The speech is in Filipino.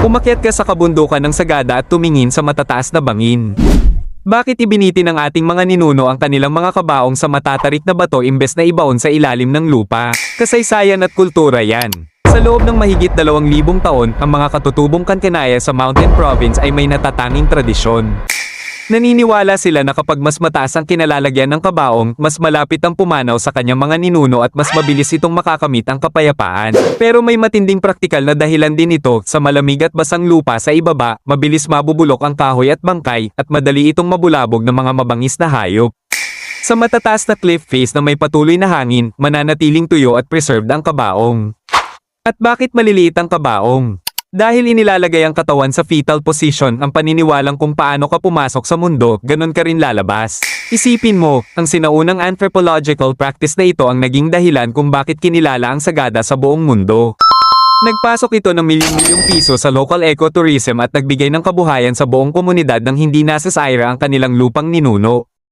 Umakyat ka sa kabundukan ng sagada at tumingin sa matataas na bangin. Bakit ibiniti ng ating mga ninuno ang kanilang mga kabaong sa matatarik na bato imbes na ibaon sa ilalim ng lupa? Kasaysayan at kultura yan. Sa loob ng mahigit 2,000 taon, ang mga katutubong Kankanaya sa Mountain Province ay may natatanging tradisyon. Naniniwala sila na kapag mas mataas ang kinalalagyan ng kabaong, mas malapit ang pumanaw sa kanyang mga ninuno at mas mabilis itong makakamit ang kapayapaan. Pero may matinding praktikal na dahilan din ito, sa malamig at basang lupa sa ibaba, mabilis mabubulok ang kahoy at bangkay, at madali itong mabulabog ng mga mabangis na hayop. Sa matataas na cliff face na may patuloy na hangin, mananatiling tuyo at preserved ang kabaong. At bakit maliliit ang kabaong? Dahil inilalagay ang katawan sa fetal position, ang paniniwalang kung paano ka pumasok sa mundo, ganun ka rin lalabas. Isipin mo, ang sinaunang anthropological practice na ito ang naging dahilan kung bakit kinilala ang sagada sa buong mundo. Nagpasok ito ng milyong-milyong piso sa local ecotourism at nagbigay ng kabuhayan sa buong komunidad nang hindi nasasayra ang kanilang lupang ninuno.